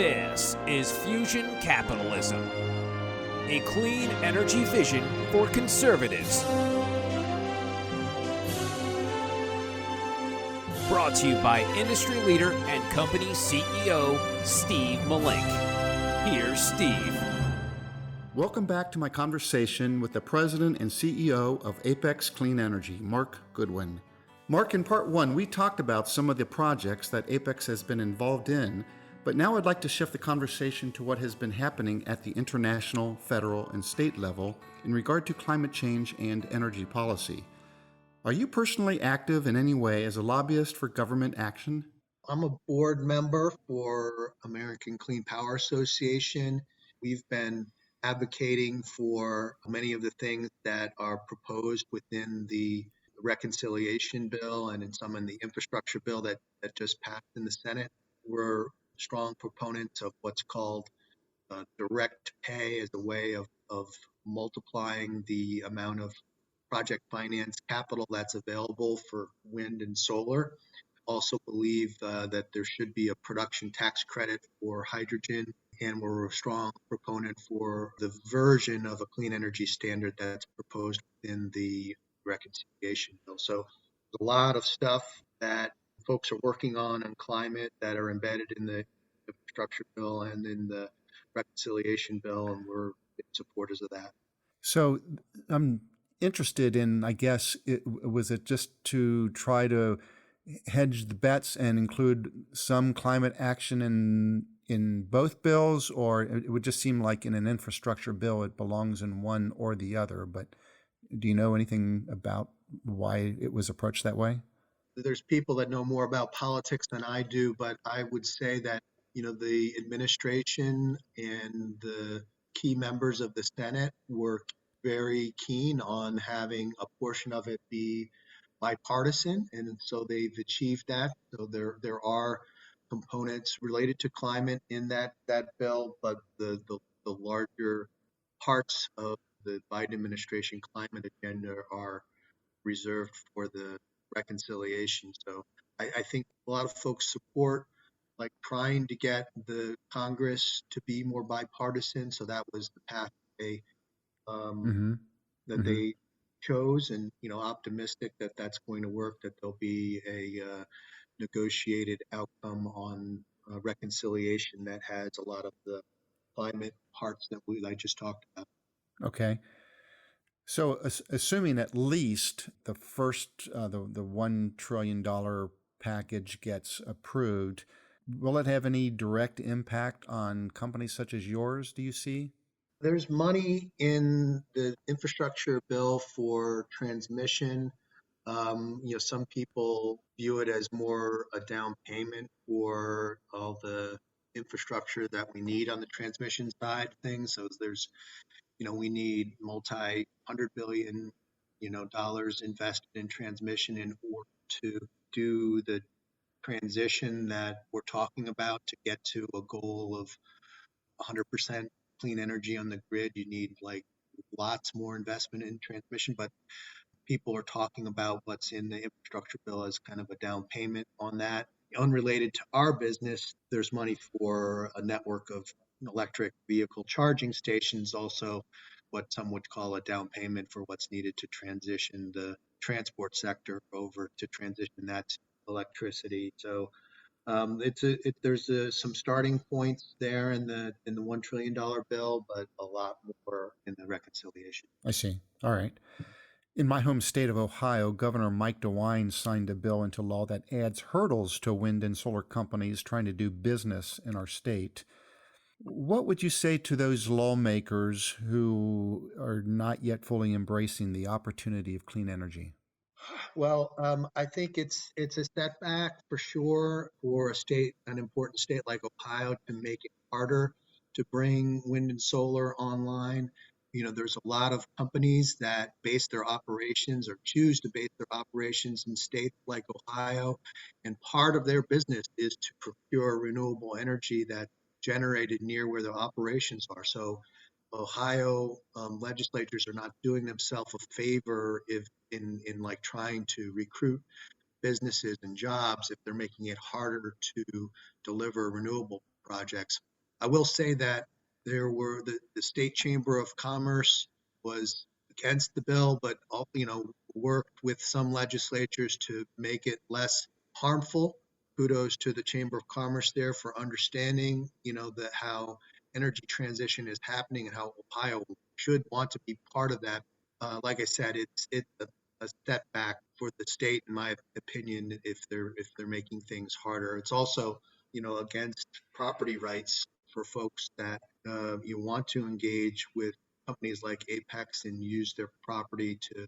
This is Fusion Capitalism, a clean energy vision for conservatives. Brought to you by industry leader and company CEO, Steve Malink. Here's Steve. Welcome back to my conversation with the president and CEO of Apex Clean Energy, Mark Goodwin. Mark, in part one, we talked about some of the projects that Apex has been involved in, but now I'd like to shift the conversation to what has been happening at the international, federal, and state level in regard to climate change and energy policy. Are you personally active in any way as a lobbyist for government action? I'm a board member for American Clean Power Association. We've been advocating for many of the things that are proposed within the reconciliation bill and in some in the infrastructure bill that just passed in the Senate. We're strong proponents of what's called direct pay as a way of multiplying the amount of project finance capital that's available for wind and solar. Also believe that there should be a production tax credit for hydrogen, and we're a strong proponent for the version of a clean energy standard that's proposed in the reconciliation bill. So there's a lot of stuff that folks are working on climate that are embedded in the infrastructure bill and in the reconciliation bill, and we're supporters of that. So I'm interested in, I guess, was it just to try to hedge the bets and include some climate action in both bills, or it would just seem like in an infrastructure bill it belongs in one or the other? But do you know anything about why it was approached that way? There's people that know more about politics than I do, but I would say that, the administration and the key members of the Senate were very keen on having a portion of it be bipartisan, and so they've achieved that. So there are components related to climate in that bill, but the larger parts of the Biden administration climate agenda are reserved for the reconciliation. So I think a lot of folks support like trying to get the Congress to be more bipartisan. So that was the path they they chose, and optimistic that that's going to work, that there'll be a negotiated outcome on reconciliation that has a lot of the climate parts that I just talked about. Okay. So assuming at least the first, the $1 trillion package gets approved, will it have any direct impact on companies such as yours, do you see? There's money in the infrastructure bill for transmission. Some people view it as more a down payment for all the infrastructure that we need on the transmission side of things. So there's, we need multi-$100 billion, dollars invested in transmission in order to do the transition that we're talking about to get to a goal of 100% clean energy on the grid. You need like lots more investment in transmission, but people are talking about what's in the infrastructure bill as kind of a down payment on that. Unrelated to our business, there's money for a network of electric vehicle charging stations, also what some would call a down payment for what's needed to transition the transport sector over to transition that to electricity. So there's some starting points there in the $1 trillion bill, but a lot more in the reconciliation. I see. All right. In my home state of Ohio, Governor Mike DeWine signed a bill into law that adds hurdles to wind and solar companies trying to do business in our state. What would you say to those lawmakers who are not yet fully embracing the opportunity of clean energy? Well, I think it's a setback for sure for an important state like Ohio, to make it harder to bring wind and solar online. There's a lot of companies that base their operations or choose to base their operations in states like Ohio, and part of their business is to procure renewable energy that's generated near where their operations are. So Ohio legislators are not doing themselves a favor if in like trying to recruit businesses and jobs if they're making it harder to deliver renewable projects. I will say that the State Chamber of Commerce was against the bill, but worked with some legislatures to make it less harmful. Kudos to the Chamber of Commerce there for understanding, that how energy transition is happening and how Ohio should want to be part of that. Like I said, it's a setback for the state, in my opinion, if they're making things harder. It's also, against property rights for folks that you want to engage with companies like Apex and use their property to,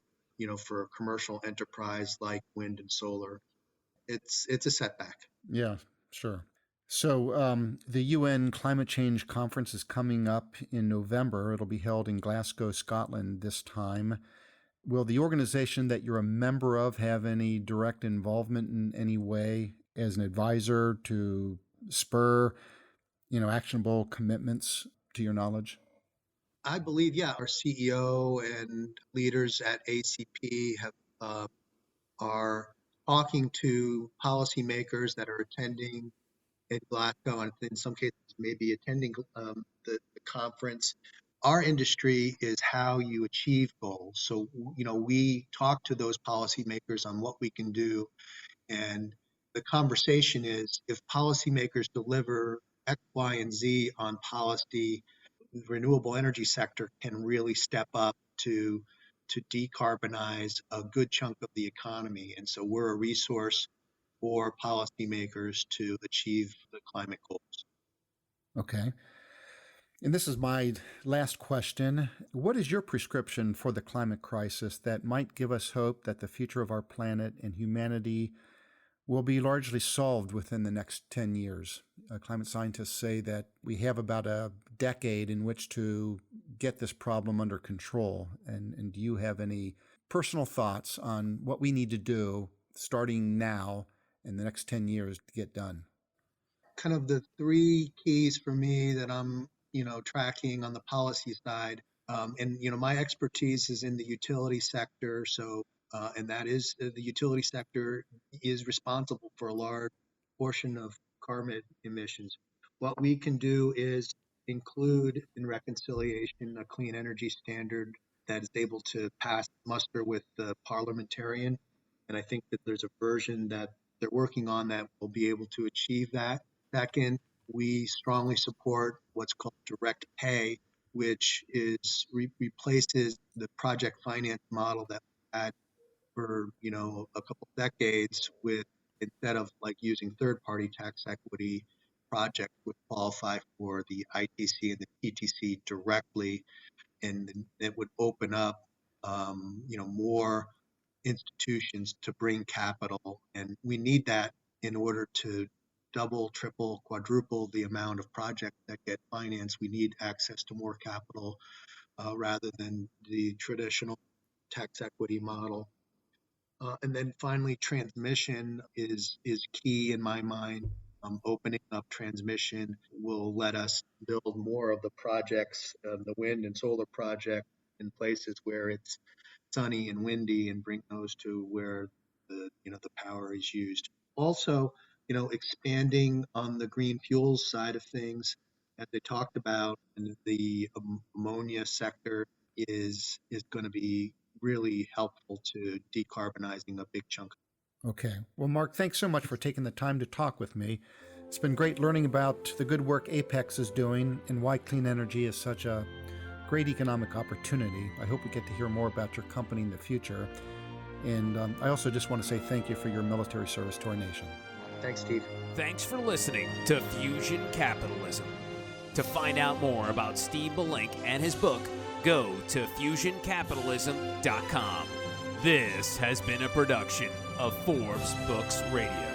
for commercial enterprise like wind and solar. It's a setback. Yeah, sure. So, the UN Climate Change Conference is coming up in November. It'll be held in Glasgow, Scotland this time. Will the organization that you're a member of have any direct involvement in any way as an advisor to spur, actionable commitments to your knowledge? I believe, yeah, our CEO and leaders at ACP are talking to policymakers that are attending in Glasgow, and in some cases maybe attending the conference. Our industry is how you achieve goals. So, we talk to those policymakers on what we can do. And the conversation is, if policymakers deliver X, Y, and Z on policy, the renewable energy sector can really step up to decarbonize a good chunk of the economy. And so we're a resource for policymakers to achieve the climate goals. Okay. And this is my last question. What is your prescription for the climate crisis that might give us hope that the future of our planet and humanity will be largely solved within the next 10 years? Climate scientists say that we have about a decade in which to get this problem under control. And do you have any personal thoughts on what we need to do starting now in the next 10 years to get done? Kind of the three keys for me that I'm, tracking on the policy side. And my expertise is in the utility sector. So, and that is the utility sector is responsible for a large portion of carbon emissions. What we can do is include in reconciliation a clean energy standard that is able to pass muster with the parliamentarian. And I think that there's a version that they're working on that will be able to achieve that. Second, we strongly support what's called direct pay, which replaces the project finance model that we had for a couple decades, with, instead of like using third-party tax equity, projects would qualify for the ITC and the PTC directly, and it would open up more institutions to bring capital, and we need that in order to double, triple, quadruple the amount of projects that get financed. We need access to more capital rather than the traditional tax equity model. And then finally, transmission is key in my mind. Opening up transmission will let us build more of the projects, the wind and solar project, in places where it's sunny and windy, and bring those to where the power is used. Also, expanding on the green fuels side of things, as they talked about, and the ammonia sector is going to be really helpful to decarbonizing a big chunk. Okay. Well, Mark, thanks so much for taking the time to talk with me. It's been great learning about the good work Apex is doing and why clean energy is such a great economic opportunity. I hope we get to hear more about your company in the future. And I also just want to say thank you for your military service to our nation. Thanks, Steve. Thanks for listening to Fusion Capitalism. To find out more about Steve Malink and his book, go to fusioncapitalism.com. This has been a production of Forbes Books Radio.